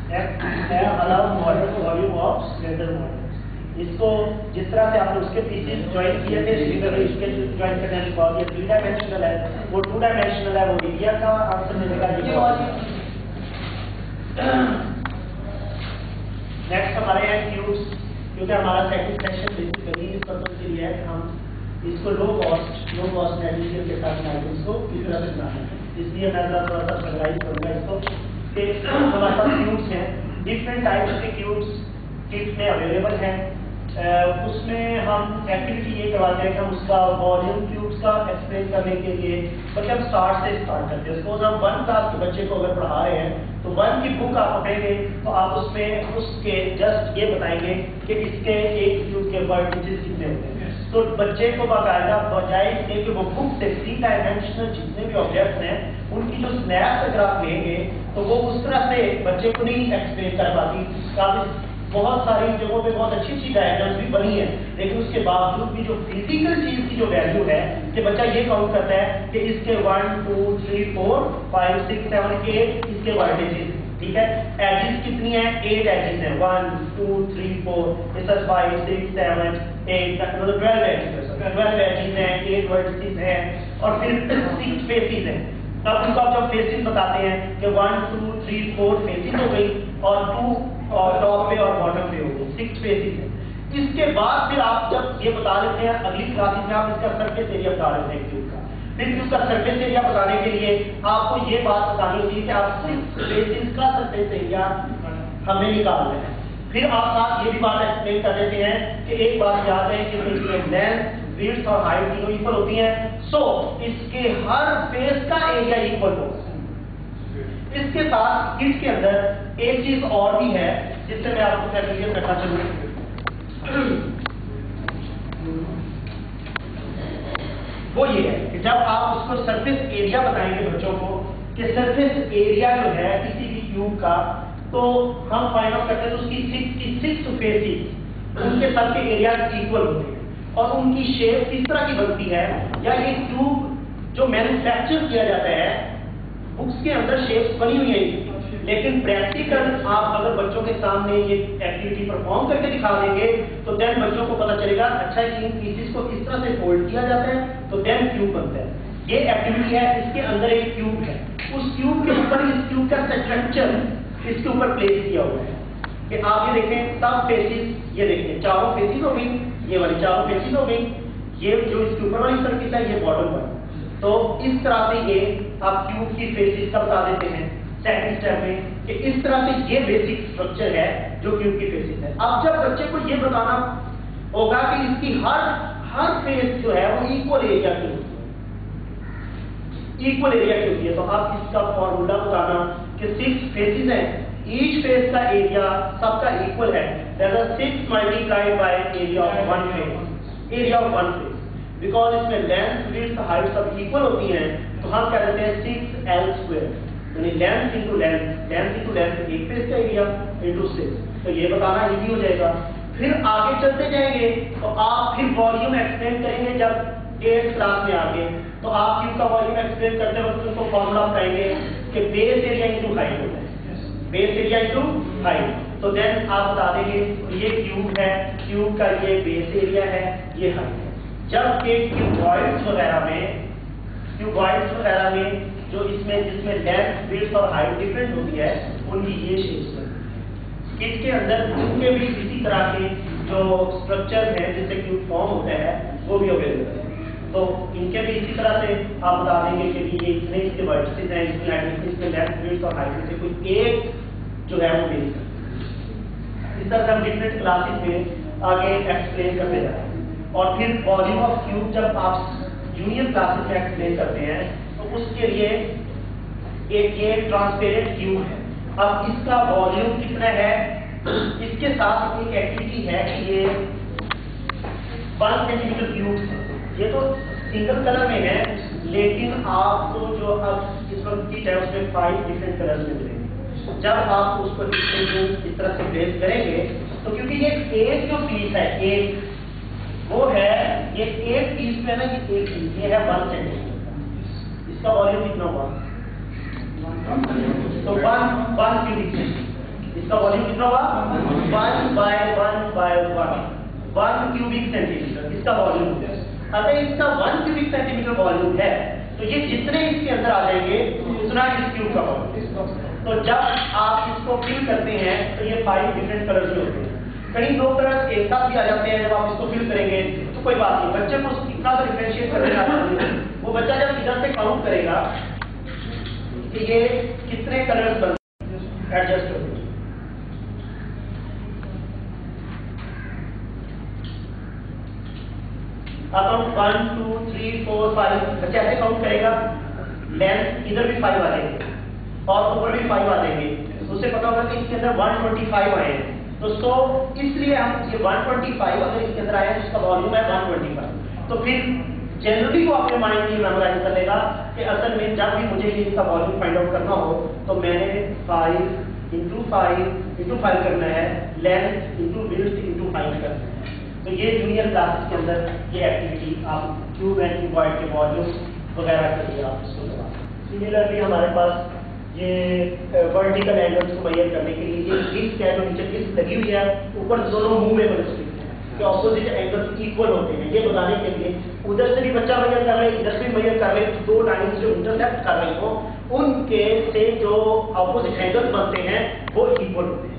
Allow model volume of cylinder model. इसको जिस तरह से आपने उसके पीसेस ज्वाइन किए थे सिलेंडर इसके ज्वाइन करने के बाद ये 3 डायमेंशनल है, वो 2 डायमेंशनल है, वो एरिया का आंसर मिलेगा। नेक्स्ट हमारे हैं क्यूब्स, क्योंकि हमारा सेकंड सेक्शन बेसिकली इस पर्पस के लिए है कि हम इसको लो कॉस्ट मटेरियल के साथ आइटम्स को किस तरह से बनाना है, इसलिए मैं थोड़ा सा समराइज करूंगा इसको कि हमारे पास क्यूब्स हैं, डिफरेंट टाइप्स के क्यूब्स किट में अवेलेबल हैं। उसमें हम एक्टिविटी ये करवाते हैं कि हम उसका वॉल्यूम क्यूब्स का एक्सप्लेन करने के लिए बल्कि हम स्टार्ट करते हैं। सपोज हम 1 क्लास के बच्चे को अगर पढ़ा रहे हैं तो 1 की बुक आप पढ़ेंगे तो आप उसमें उसके जस्ट ये बताएंगे कि इसके एक क्यूब के वर्टिसेस कितने होते हैं। तो बच्चे को बाकायदा बजाय इसके कि वो बुक से 3 डायमेंशनल जितने भी ऑब्जेक्ट्स हैं उनकी जो स्नैप्स अगर आप लेंगे तो वो उस तरह से बच्चे को नहीं एक्सप्लेन कर पाती। बहुत सारी जगहों पे बहुत अच्छी अच्छी डायग्राम्स भी बनी है, लेकिन उसके बावजूद भी जो फिजिकल चीज की जो वैल्यू है कि बच्चा ये काउंट करता है कि इसके 1 2 3 4 5 6 7 8 इसके वर्टिसेस, ठीक है। एजेस कितनी है? 8 एजेस हैं, 1 2 3 4 इस 5 6 7 8 मतलब 12 एजेस है, 12 एजेस हैं, 8 वर्टिसेस हैं और फिर 6 फेसेस हैं। तब उनको आप जब फेसेस बताते हैं कि 1 2 3 4 फेसेस हो गई और 2 और टॉप पे और बॉटम पे हो गई, 6 फेसेस है। इसके बाद फिर आप जब ये बता लेते हैं अगली क्लासेस में आप इसका सरफेस एरिया बता लेते हैं क्यूब का। फिर क्यूब का सरफेस एरिया बताने के लिए आपको ये बात बतानी होती है कि आप 6 फेसेस का सरफेस एरिया हमें निकालना है। फिर आप साथ ये भी बात एक्सप्लेन कर देते हैं कि एक बात याद है कि इसमें लेंथ विड्थ और हाइट तीनों इक्वल होती हैं, सो इसके हर फेस का एरिया इक्वल होगा। इसके साथ किट के अंदर एक चीज और भी है जिससे मैं आपको फैमिलियर करना चाहूंगा, वो ये है कि जब आप उसको सरफेस एरिया बताएंगे बच्चों को कि सरफेस एरिया जो है किसी भी क्यूब का, तो हम फाइंड आउट करते हैं तो उसकी 6 फेसेस उनके सबके एरिया इक्वल होते हैं और उनकी शेप किस तरह की बनती है, या ये क्यूब जो मैन्युफैक्चर किया जाता है बुक्स के अंदर शेप्स बनी हुई है, लेकिन प्रैक्टिकल आप अगर बच्चों के सामने ये एक्टिविटी परफॉर्म करके दिखा देंगे तो देन बच्चों को पता चलेगा अच्छा इन पीसेस को किस तरह से फोल्ड किया जाता है तो देन क्यूब बनता है। ये एक्टिविटी है, इसके अंदर एक क्यूब है, उस क्यूब के ऊपर इस क्यूब का स्ट्रक्चर इसके ऊपर प्लेस किया हुआ है कि आप ये देखें सब फेसेस, ये देखें चारों फेसेस हो गई, ये वाली चारों फेसेस हो गई, ये जो इसके ऊपर वाली सर्किट है ये बॉटम पर। तो इस तरह से ये आप क्यूब की फेसेस का बता देते हैं सेकंड स्टेप में कि इस तरह से ये बेसिक स्ट्रक्चर है जो क्यूब की फेसेस है। अब जब बच्चे को ये बताना होगा कि इसकी हर फेस जो है वो इक्वल एरिया की होती है, इक्वल एरिया की होती है, तो आप इसका फॉर्मूला बताना कि 6 फेसेस हैं, ईच फेस का एरिया सबका इक्वल है, that is 6 multiplied by area of one face, area of one face. Because इसमें लेंथ विड्थ हाइट सब इक्वल होती हैं तो हम क्या कहते हैं 6l², यानी लेंथ इंटू लेंथ एक फेस का एरिया इंटू 6, तो ये बताना इजी हो जाएगा। फिर आगे चलते जाएंगे तो आप फिर वॉल्यूम एक्सप्लेन करेंगे जब 8th क्लास में आगे, तो आप क्यूब का वॉल्यूम एक्सप्लेन करते वक्त उनको फॉर्मूला बताएंगे कि बेस एरिया इंटू हाइट होता है, बेस एरिया इंटू हाइट, तो देन आप बता देंगे ये क्यूब है, क्यूब का ये बेस एरिया है, ये हाइट है। जब क्यूबॉइड्स वगैरह में जो जिसमें लेंथ विड्थ और हाइट डिफरेंट होती है उनकी ये शेप्स बनती है। इसके अंदर इनके भी इसी तरह के जो स्ट्रक्चर है जिससे क्यूब फॉर्म होता है वो भी अवेलेबल है, तो इनके भी इसी तरह से आप बता देंगे कि ये इतने इसके वर्टिसेस हैं, इसमें लेंथ विड्थ और हाइट में से कोई एक जो है वो मिल सकता है। इस तरह से हम डिफरेंट क्लासेस में आगे एक्सप्लेन करते जाएंगे। और फिर वॉल्यूम ऑफ क्यूब जब आप जूनियर क्लासेस में एक्सप्लेन करते हैं तो उसके लिए एक ये ट्रांसपेरेंट क्यूब है। अब इसका वॉल्यूम कितना है, इसके साथ एक एक्टिविटी है कि ये 1 सेंटीमीटर क्यूब, ये तो सिंगल कलर में है, लेकिन आपको जो अब इस वक्त की है उसमें 5 डिफरेंट कलर्स में मिलेंगे। जब आप उसको इस तरह से प्लेस करेंगे तो क्योंकि ये एक जो पीस है एक वो है, ये एक पीस में ना ये एक पीस ये है 1 सेंटीमीटर, इसका वॉल्यूम कितना हुआ तो 1 क्यूबिक सेंटीमीटर। इसका वॉल्यूम कितना हुआ 1 क्यूबिक सेंटीमीटर इसका वॉल्यूम हो गया। अगर इसका 1 क्यूबिक सेंटीमीटर वॉल्यूम है तो ये जितने इसके अंदर आ जाएंगे उतना इस क्यूब का वॉल्यूम। तो जब आप इसको फिल करते हैं तो ये 5 डिफरेंट कलर्स में होते हैं। कहीं 2 कलर एक साथ भी आ जाते हैं। जब आप इसको फिल करेंगे तो कोई बात नहीं, बच्चे को इतना सा डिफरेंशिएट करने आता है। वो बच्चा जब इधर से काउंट करेगा कि ये कितने कलर्स बन एडजस्ट होंगे। अब हम 1 2 3 4 5 बच्चे ऐसे काउंट करेगा। लेंथ इधर भी 5 आ जाएंगे और ऊपर भी 5 आ जाएंगे। उससे पता होगा कि इसके अंदर 125 आए हैं। तो इसलिए हम ये 125 अगर इसके अंदर आया है इसका वॉल्यूम है 125। तो फिर जनरली वो अपने माइंड में मेमोराइज कर लेगा कि असल में जब भी मुझे ये इसका वॉल्यूम फाइंड आउट करना हो तो मैंने 5 × 5 करना है, लेंथ × विड्थ × हाइट करना है। तो ये जूनियर क्लासेस के अंदर ये एक्टिविटी आप क्यूब एंड क्यूबॉइड के वॉल्यूम वगैरह के लिए आप इसको करवा। सिमिलरली हमारे पास ये वर्टिकल एंगल्स को मेजर करने के लिए ये डिस्क है जो नीचे डिस्क लगी हुई है, ऊपर दोनों मूवेबल स्टिक्स हैं कि ऑपोजिट एंगल्स इक्वल होते हैं। ये बताने के लिए उधर से भी बच्चा मेजर कर ले, इधर से भी मेजर कर ले, तो 2 लाइन्स जो इंटरसेक्ट कर रही हो उनके से जो ऑपोजिट एंगल्स बनते हैं वो इक्वल होते हैं।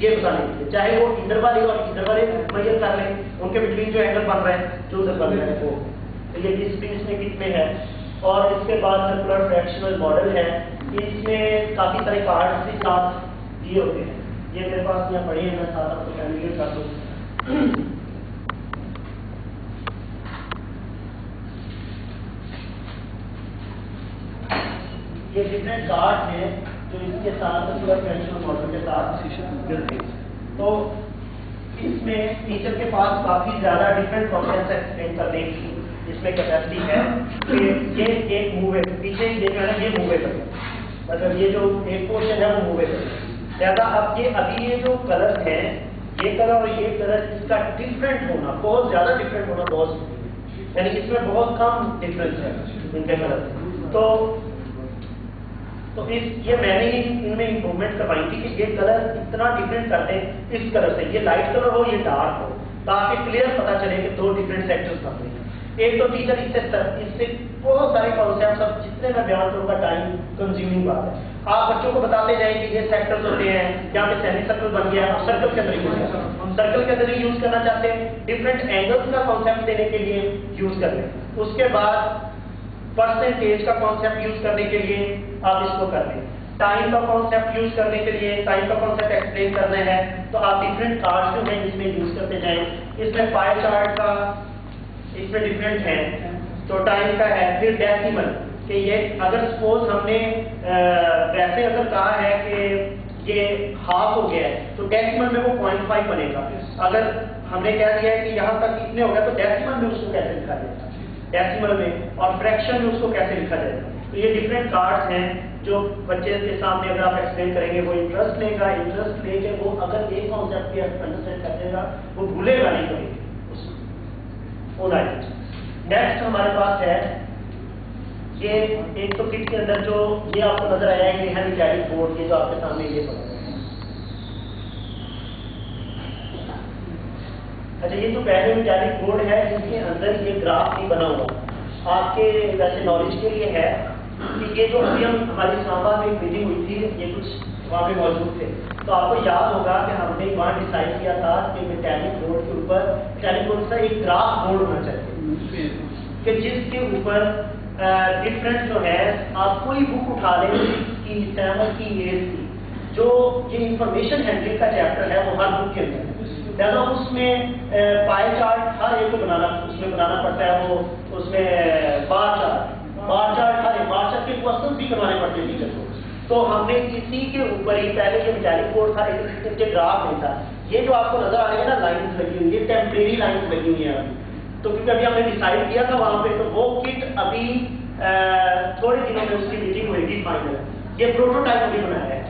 ये बताने के लिए चाहे वो इधर वाले और इधर वाले मेजर कर ले, उनके बिटवीन जो एंगल बन रहा है जो उधर बन रहा है वो। तो ये डिस्क भी इसमें किट में है। और इसके बाद सर्कुलर फ्रैक्शनल मॉडल है। इसमें काफी सारे कार्ड्स के साथ दिए होते हैं। ये मेरे पास यहाँ पड़े हैं, मैं साथ आपको कैलकुलेट कर दूँ। ये डिफरेंट कार्ड हैं जो इसके साथ सर्कुलर फ्रैक्शनल मॉडल के साथ मिलते हैं। तो इसमें टीचर के पास काफी ज्यादा डिफरेंट कॉन्सेप्ट्स एक्सप्लेन करने की इसमें कैपेसिटी है कि ये एक मूवेबल, पीछे ही देख रहे हैं ये मूवेबल है, मतलब ये जो एक पोर्शन है वो मूवेबल है। ज्यादा अब ये अभी ये जो कलर है, ये कलर और ये कलर, इसका डिफरेंट होना, बहुत ज्यादा डिफरेंट होना बहुत, यानी इसमें बहुत कम डिफरेंस है इनके कलर। तो ये मैंने ही इनमें इंप्रूवमेंट करवाई थी कि ये कलर इतना डिफरेंट करते हैं इस कलर से, ये लाइट कलर हो ये डार्क हो, ताकि क्लियर पता चले कि 2 डिफरेंट सेक्टर्स बन रहे हैं। एक तो टीचर इससे बहुत सारे कॉन्सेप्ट्स, अब जितने मैं बयान करूंगा टाइम कंज्यूमिंग बात है। आप बच्चों को बताते जाए कि ये सेक्टर्स होते हैं, यहाँ पे सेमी सर्कल बन गया, अब सर्कल के अंदर ही सर्कल के अंदर ही यूज करना चाहते हैं, डिफरेंट एंगल्स का कॉन्सेप्ट देने के लिए यूज कर लें। उसके बाद परसेंटेज का कॉन्सेप्ट यूज करने के लिए आप इसको कर लें। टाइम का कॉन्सेप्ट यूज करने के लिए, टाइम का कॉन्सेप्ट एक्सप्लेन करना है तो आप डिफरेंट कार्ड्स जो हैं इसमें यूज करते जाएं। इसमें पाई चार्ट का इसमें डिफरेंट है, तो टाइम का है। फिर डेसिमल कि ये अगर सपोज हमने वैसे अगर कहा है कि ये हाफ हो गया है तो डेसिमल में वो 0.5 बनेगा। अगर हमने कह दिया है कि यहाँ तक इतने हो गया तो डेसिमल में उसको कैसे लिखा जाएगा, डेसिमल में, और फ्रैक्शन में उसको कैसे लिखा जाएगा। तो ये डिफरेंट कार्ड्स हैं जो बच्चे के सामने अगर आप एक्सप्लेन करेंगे वो इंटरेस्ट लेगा, इंटरेस्ट लेके वो अगर एक कॉन्सेप्ट के अंडरस्टैंड कर देगा वो भूलेगा नहीं कभी। नेक्स्ट हमारे पास है ये एक तो किट के अंदर जो ये आपको नजर आया है, ये है मैकेनिक बोर्ड, ये जो आपके सामने ये पड़ा है। अच्छा, ये जो पहले मैकेनिक बोर्ड है इसके अंदर ये ग्राफ नहीं बना हुआ। आपके वैसे नॉलेज के लिए है कि ये जो अभी हम हमारी इस्लामाबाद में एक मीटिंग हुई थी, ये कुछ वहाँ पे मौजूद थे, तो आपको याद होगा कि हमने वहाँ डिसाइड किया था कि मैकेनिक बोर्ड के ऊपर, मैकेनिक बोर्ड से एक ग्राफ बोर्ड होना चाहिए कि जिसके ऊपर डिफरेंट जो है आप कोई बुक उठा लें की सैमल की एज की जो ये इंफॉर्मेशन हैंडलिंग का चैप्टर है वो हर बुक के अंदर है। उसमें पाई चार्ट हर एक को उसमें बनाना पड़ता है, वो उसमें बार चार्ट के क्वेश्चन भी करवाने पड़ते हैं टीचर को। तो हमने इसी के ऊपर ही पहले जो मैकेनिक बोर्ड था इसके ग्राफ नहीं था। ये जो आपको नजर आ रही है ना लाइन्स लगी हुई, ये टेम्परेरी लाइन्स लगी हुई है अभी, तो क्योंकि अभी हमने डिसाइड किया था वहां पे, तो वो किट अभी थोड़े दिनों में उसकी मीटिंग होगी फाइनल। ये प्रोटोटाइप अभी बनाया है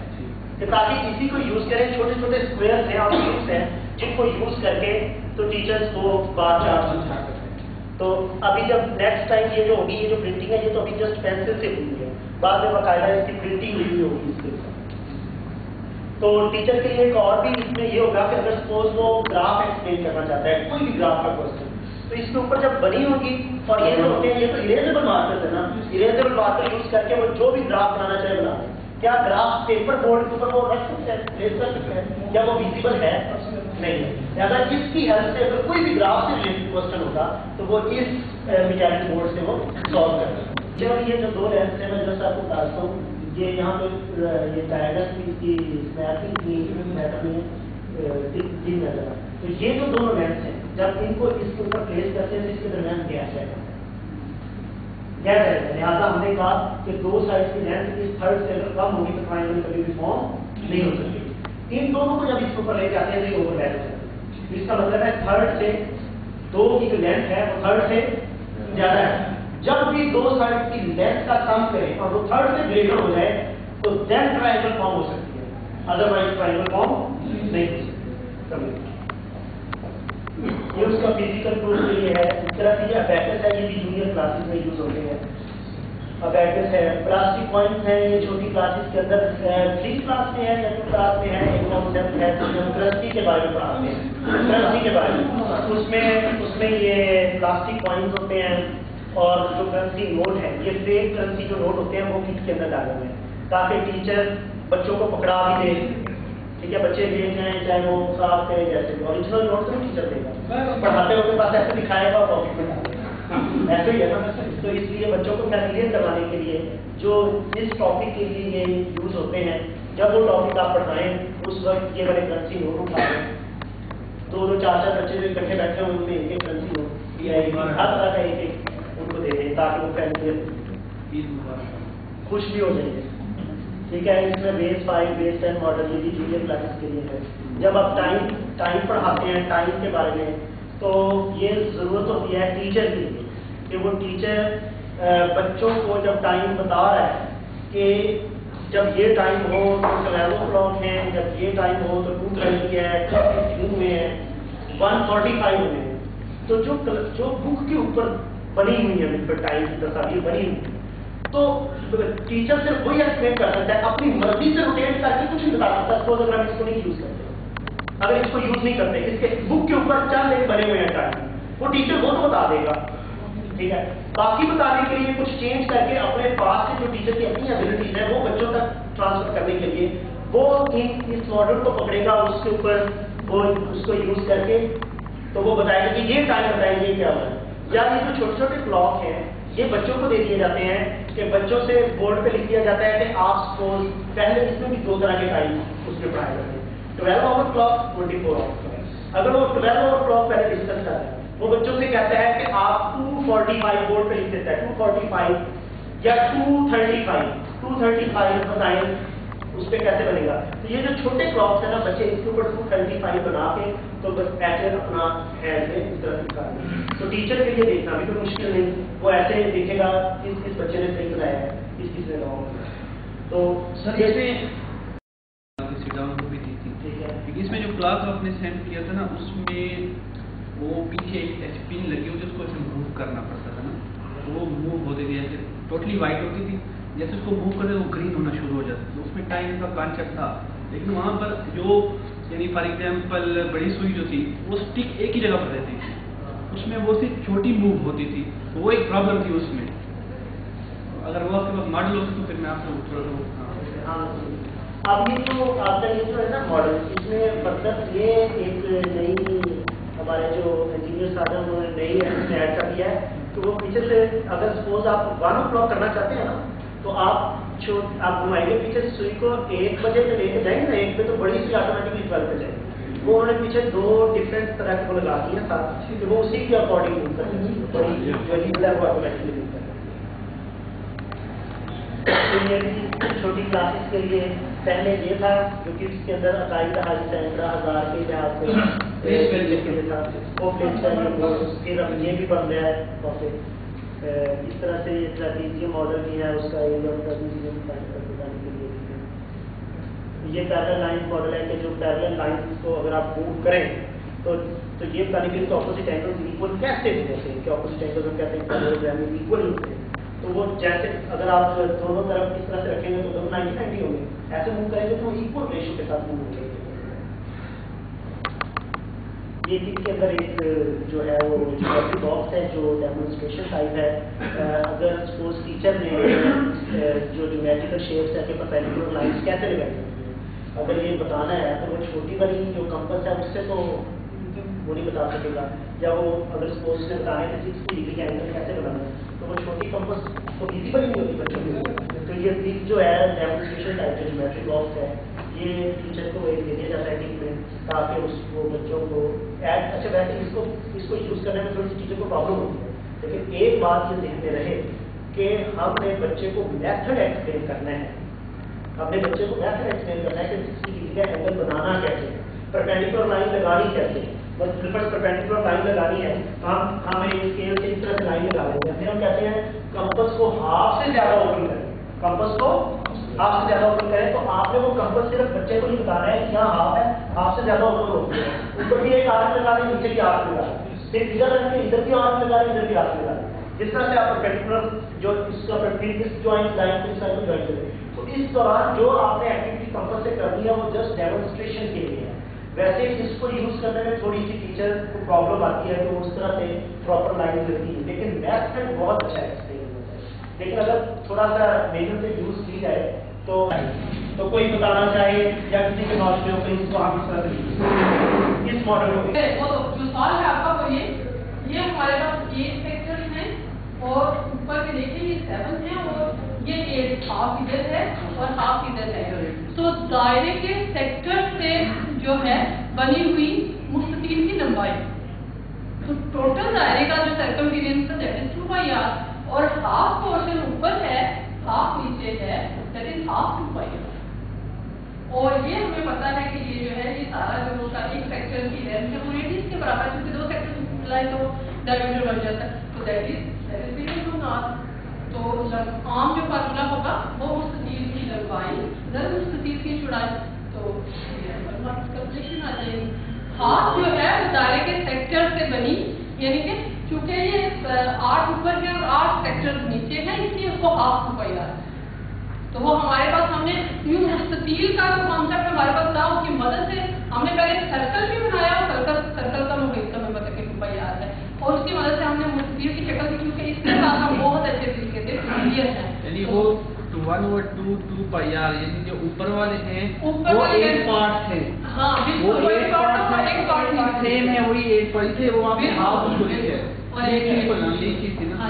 कि ताकि इसी को यूज करें, छोटे छोटे स्क्वायर्स हैं और क्यूब्स हैं जिनको यूज करके तो टीचर्स को बार चार्ट समझा सकते हैं। तो अभी जब नेक्स्ट टाइम ये जो होगी, ये जो प्रिंटिंग है ये तो अभी जस्ट पेंसिल से हुई है, बाद में बाकायदा इसकी प्रिंटिंग हुई होगी इसके ऊपर। तो टीचर के लिए एक और भी इसमें ये होगा कि अगर सपोज वो ग्राफ एक्सप्लेन करना चाहता है, कोई भी ग्राफ का क्वेश्चन, तो इसके ऊपर जब बनी होगी, और ये जो होते हैं ये तो इरेजेबल मार्कर्स है ना, इरेजेबल मार्कर यूज करके वो जो भी ग्राफ बनाना चाहे बना दे। क्या ग्राफ पेपर बोर्ड के ऊपर वो रख सकते हैं, प्लेस कर सकते हैं? क्या वो विजिबल है? नहीं। अगर इसकी हेल्प से अगर कोई भी ग्राफ से रिलेटेड क्वेश्चन होगा तो वो इस मेटालिक बोर्ड से वो सॉल्व कर सकते हैं। जब ये जो दो लेंस है मैं जस्ट आपको बताता हूँ, ये यहाँ पे ये डायग्राम भी इसकी स्नैप भी मैटर में तीन नजर आ। तो ये जो दोनों लेंस हैं जब इनको इसके ऊपर प्लेस करते हैं तो इसके दरमियान गैप जाएगा, गैप जाएगा। लिहाजा हमने कहा कि दो साइड की लेंथ इस थर्ड से अगर कम होगी तो ट्रायंगल कभी भी फॉर्म नहीं हो सकती। इन दोनों को जब इसके ऊपर लेके आते हैं तो ये ओवरलैप हो जाता है। इसका मतलब है थर्ड से दो की जो लेंथ है वो थर्ड से ज्यादा है। जब भी दो साइड की लेंथ का कम करें और वो थर्ड से ग्रेटर हो जाए तो देन ट्रायंगल फॉर्म हो सकती है, अदरवाइज ट्रायंगल फॉर्म नहीं हो सकती। ये उसका फिजिकल प्रूफ के लिए है। इस तरह की जो अबैकस है ये भी जूनियर क्लासेस में यूज होते हैं। अबैकस है, प्लास्टिक पॉइंट्स है, ये छोटी क्लासेस के अंदर 3 क्लास में है या 2 क्लास में है। एक कॉन्सेप्ट है क्रस्टी के बारे में पढ़ाते हैं, क्रस्टी के बारे में। उसमें ये प्लास्टिक पॉइंट्स होते हैं और जो करेंसी नोट है, ये फेक करेंसी जो नोट होते हैं वो किट के अंदर डाले हुए हैं ताकि टीचर बच्चों को पकड़ा भी दे। ठीक है, बच्चे देख रहे हैं चाहे वो साफ है, जैसे ओरिजिनल नोट तो टीचर देगा, पढ़ाते हुए पास ऐसे दिखाएगा और पॉकेट में डालेगा, ऐसे ही है ना। तो इसलिए बच्चों को फैसिलिटेट करवाने के लिए जो जिस टॉपिक के लिए ये यूज होते हैं, जब वो टॉपिक आप पढ़ाएं उस वक्त ये वाले करेंसी नोट उठाएं। 2-2, 4-4 बच्चे जो इकट्ठे बैठे हुए उनमें एक करेंसी नोट या हर तरह का एक उनको दे दें ताकि वो फैसिलिटेट खुश भी हो जाएंगे। ठीक है, इसमें बेस 5, बेस 10 मॉडल ये भी जूनियर क्लासेस के लिए है। जब आप टाइम पढ़ाते हैं, टाइम के बारे में, तो ये जरूरत होती है टीचर की कि वो टीचर बच्चों को जब टाइम बता रहा है कि जब ये टाइम हो तो 12 o'clock है, जब ये टाइम हो तो 2:30 है, 2:15 में है, 1:45 में है। तो जो बुक के ऊपर बनी हुई है, बिल्कुल टाइम की तस्वीर बनी हुई, तो टीचर सिर्फ वही एक्सप्लेन कर सकता है, अपनी मर्जी से रोटेट करके कुछ नहीं बता सकता। सपोज अगर हम इसको नहीं यूज करते, अगर इसको यूज नहीं करते, इसके बुक के ऊपर चंद एक बने हुए हैं टाइम, वो टीचर वो तो बता देगा। ठीक है, बाकी बताने के लिए कुछ चेंज करके अपने पास से जो टीचर की अपनी एबिलिटीज है वो बच्चों तक ट्रांसफर करने के लिए वो इस मॉडल को पकड़ेगा, उसके ऊपर वो उसको यूज करके तो वो बताएगा कि ये टाइम बताएंगे क्या होगा। या ये जो छोटे छोटे क्लॉक हैं ये बच्चों को दे दिए जाते हैं कि बच्चों से बोर्ड पे लिख दिया जाता है कि आप सपोज पहले इसमें भी 2 तरह के टाइम उसमें पढ़ाए जाते हैं, 12 आवर क्लॉक, 24 आवर क्लॉक। अगर वो 12 आवर क्लॉक पहले डिस्कस कर रहे हैं, वो बच्चों से कहता है कि आप 2:45 बोर्ड पे लिख देता है, 2:45 या 2:35 बताएं उस पर कैसे बनेगा। तो ये जो छोटे क्लॉक्स है ना, बच्चे इसके ऊपर 2:35 बना के तो बस पैटर्न अपना हैंड में इस तरह दिखा दें। तो टीचर के लिए देखना भी कोई मुश्किल नहीं, वो ऐसे देखेगा किस बच्चे ने सही बनाया है, किस ने रॉन्ग। तो सर इसमें भी दी थी, ठीक है, क्योंकि इसमें जो क्लॉक आपने सेंड किया था ना, उसमें वो पीछे एक पिन लगी हुई थी, उसको ऐसे मूव करना पड़ता था ना, तो वो मूव होती थी, ऐसे टोटली वाइट होती थी, जैसे उसको मूव करते वो ग्रीन होना शुरू हो जाता। तो उसमें टाइम का कॉन्सेप्ट था, लेकिन वहाँ पर जो यानी फॉर एग्जाम्पल बड़ी सुई जो थी वो स्टिक एक ही जगह पर रहती थी, उसमें वो सिर्फ छोटी मूव होती थी, तो वो एक प्रॉब्लम थी उसमें। अगर वो आपके पास मॉडल होता तो फिर मैं आपको थोड़ा अब ये जो आपका ये जो है ना मॉडल, इसमें मतलब ये एक नई हमारे जो इंजीनियर साहब उन्होंने नई ऐड कर दिया है। तो वो पीछे से अगर सपोज आप 1 o'clock करना चाहते हैं ना, तो आप घुमाएंगे पीछे सुई को 1 बजे पे लेके जाएंगे ना, 1 पे तो बड़ी सी ऑटोमेटिकली 12 पे जाएगी। वो उन्होंने पीछे 2 डिफरेंट तरह के वो लगा दिया था कि वो उसी के अकॉर्डिंग मूव करेगी, बड़ी जो लीड है वो ऑटोमेटिकली मूव करेगी। तो ये भी छोटी क्लासेस के लिए पहले ये था, क्योंकि इसके अंदर अकायदा हाजी सैकड़ा हज़ार के लिहाज से वो प्लेस चाहिए, फिर अब ये भी बन रहा है। इस तरह से ये ट्रेपीजियम मॉडल भी है, उसका एरिया ऑफ ट्रेपीजियम फाइंड करके जाने के लिए ये पैरेलल लाइंस मॉडल है कि जो पैरेलल लाइंस को अगर आप मूव करें तो ये बताने के लिए ऑपोजिट एंगल्स इक्वल कैसे होते हैं, कि ऑपोजिट एंगल्स हम कहते हैं पैरेललोग्राम इक्वल होते हैं। तो वो जैसे अगर आप दोनों तरफ इस तरह से रखेंगे तो दोनों 90-90 होंगे, ऐसे मूव करेंगे तो इक्वल रेशियो के साथ मूव होंगे। ये चीज के अंदर एक जो है वो ज्योमेट्री बॉक्स है जो डेमोन्स्ट्रेशन टाइप है। अगर सपोज टीचर ने जो ज्योमेट्रिकल शेप्स है कि परपेंडिकुलर लाइंस कैसे लगाएंगे, अगर ये बताना है तो वो छोटी वाली जो कंपास है उससे तो वो नहीं बता सकेगा, या वो अगर सपोज ने बताना है 60 डिग्री का एंगल कैसे बनाना है तो वो छोटी कंपास तो विजिबल नहीं होती बच्चों के लिए। तो ये चीज जो है डेमोन्स्ट्रेशन टाइप जो ज्योमेट्री बॉक्स है ये टीचर को एक दे दिया जाता है टीम में ताकि उसको बच्चों को अच्छा वैसे इसको यूज करने में थोड़ी सी टीचर को प्रॉब्लम होती है, लेकिन एक बात ये देखते रहे कि हमने बच्चे को मेथड एक्सप्लेन करना है, अपने बच्चे को मेथड एक्सप्लेन करना है कि 60 डिग्री का एंगल बनाना कैसे, परपेंडिकुलर लाइन लगानी कैसे। बस परपेंडिकुलर लाइन लगानी है हम एक स्केल से इस तरह से लाइन लगा लेंगे, फिर हम कहते हैं कंपास को हाफ से ज्यादा ओपन करें, कंपास को हाफ से ज्यादा ओपन करें। तो आपने वो कंपास सिर्फ बच्चे को नहीं बताना है कि यहाँ हाफ है, हाफ से ज्यादा ओपन हो, ऊपर भी एक आर्क लगा दें, नीचे भी आर्क लगा दें, सिर्फ इधर रखें, इधर भी आर्क लगा दें, इधर भी आर्क लगा दें। जिस तरह से आप परपेंडिकुलर जो इसका इस जॉइंट लाइन को इस लाइन को जॉइंट करें। तो इस दौरान जो आपने एक्टिविटी कंपास से करनी है वो जस्ट डेमोन्स्ट्रेशन के लिए है। वैसे इसको यूज करने में थोड़ी सी टीचर को प्रॉब्लम आती है कि वो उस तरह से प्रॉपर लाइन लगती है, लेकिन मेथड बहुत अच्छा एक्सप्लेन होता है। लेकिन अगर थोड़ा सा मेहनत से यूज की जाए तो कोई बताना चाहे या किसी के नॉलेज में हो तो इसको आप इस तरह से इस मॉडल को जो सॉल्व है आपका वो ये हमारे पास 8 सेक्टर्स हैं और ऊपर के देखिए ये 7 हैं और ये 8 हाफ इधर है और हाफ इधर है। तो दायरे के सेक्टर से जो है बनी हुई मुस्ततील की लंबाई, तो टोटल दायरे का जो सर्कमफेरेंस है दैट इज 2πr और हाफ पोर्शन ऊपर है हाफ नीचे है दैट इज हाफ 2πr। और ये हमें पता है कि ये जो है ये सारा जो उसका एक सेक्टर की लेंथ है वो रेडियस के बराबर है, क्योंकि 2 सेक्टर मिलाए तो डायमीटर बढ़ जाता है, तो that is equal to nought. तो आम जो फार्मूला होगा वो मुस्ततील की लंबाई दर मुस्ततील की चौड़ाई, तो कैलकुलेशन आ जाएगी। हाफ जो है वो दायरे के सेक्टर से बनी, यानी कि चूंकि ये 8 ऊपर है और 8 सेक्टर नीचे है इसलिए उसको हाफ 2πr। तो वो हमारे पास हमने यूं मुस्ततील का जो कॉन्सेप्ट हमारे पास था उसकी मदद से हमने पहले सर्कल भी बनाया और सर्कल का मोबाइल का मैं बता के 2πr है और उसकी मदद से हमने मुस्ततील की शक्ल दी, क्योंकि इसके साथ हम बहुत अच्छे तरीके से क्लियर है। यानी वो 1 और 2πr यानी जो ऊपर वाले हैं ऊपर वो वाले एक पार्ट थे, हाँ वो बिल्कुल एक पार्ट सेम है, वही एक पार्ट थे, वो आपने हाफ उसको लिखे है और एक लिखी थी ना।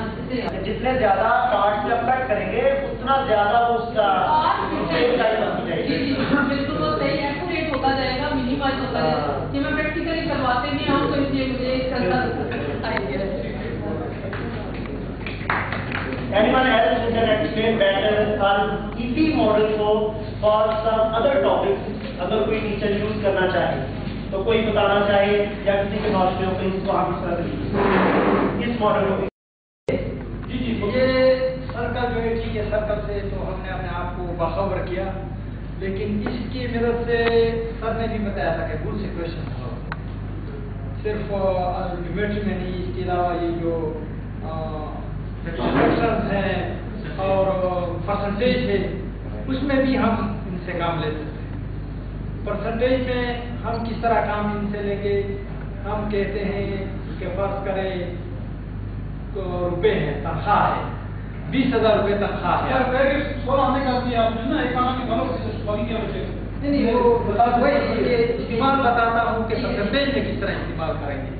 जितने ज्यादा पार्ट में अप्लाई करेंगे उतना ज्यादा वो उसका बिल्कुल वो सही एक्यूरेट होता जाएगा, मिनिमाइज होता जाएगा। ये मैं प्रैक्टिकली करवाते नहीं हूँ तो इसलिए मुझे इसका आइडिया है। Anyone else who can explain better our EP model को for some other topics अगर कोई टीचर यूज करना चाहे तो कोई बताना चाहे या किसी के नॉलेज में हो तो इसको आप इस तरह से इस मॉडल को जी ये सर्कल जो है ठीक है, सर्कल से तो हमने अपने आप को बाखबर किया, लेकिन इसकी मदद से सर ने भी बताया था कि गुड से क्वेश्चन सिर्फ ज्योमेट्री में नहीं, इसके अलावा ये जो फ्रैक्शंस हैं और परसेंटेज है उसमें भी हम इनसे काम ले सकते हैं। परसेंटेज में हम किस तरह काम इनसे लेंगे, हम कहते हैं कि फर्ज करें तो रुपए है, तनख्वाह है 20,000 रुपये तनख्वाह है। नहीं वो वही ये इस्तेमाल बताता हूँ कि परसेंटेज में किस तरह इस्तेमाल करेंगे।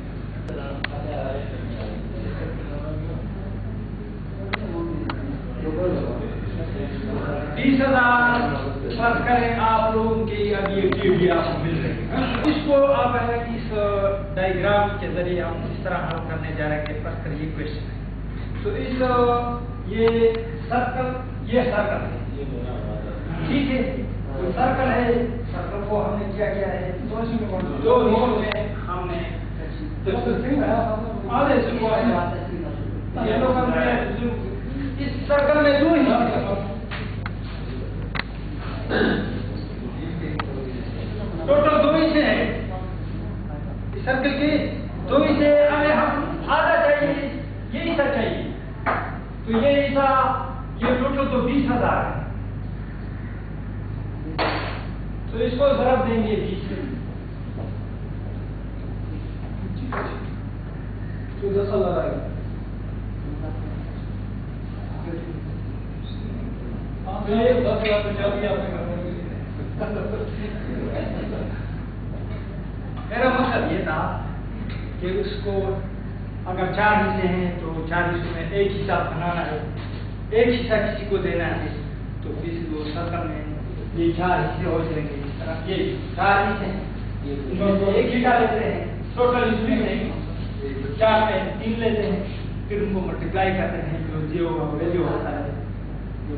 फर्ज करें आप लोगों की अब ये टीवी आपको मिल रही है, इसको आप इस डायग्राम के जरिए हम इस तरह हल करने जा रहे हैं कि फर्ज करें ये क्वेश्चन है, तो इस ये सर्कल है, ठीक है, तो सर्कल है, सर्कल को हमने क्या किया है दो नोड में हमने इस सर्कल में दो ही टोटल 2 हिस्से हैं इस सर्कल के, 2 हिस्से हमें हम आधा चाहिए, ये हिस्सा चाहिए, तो ये हिस्सा 20,000 है। तो इसको ज़रब देंगे 20 से, तो 10,000 आएगा। तो ये 10,000 बचा दिया आपने। मेरा मकसद ये था कि उसको अगर 4 हिस्से हैं तो 4 हिस्सों में एक हिस्सा बनाना है, एक हिस्सा किसी को देना है, तो फिर वो सर्कल में ये 4 हिस्से हो जाएंगे। इस तरह ये 4 हिस्से हैं, ये एक हिस्सा लेते हैं, टोटल इसमें नहीं 4 में 3 लेते हैं, फिर उनको मल्टीप्लाई करते हैं, जो वैल्यू होता है जो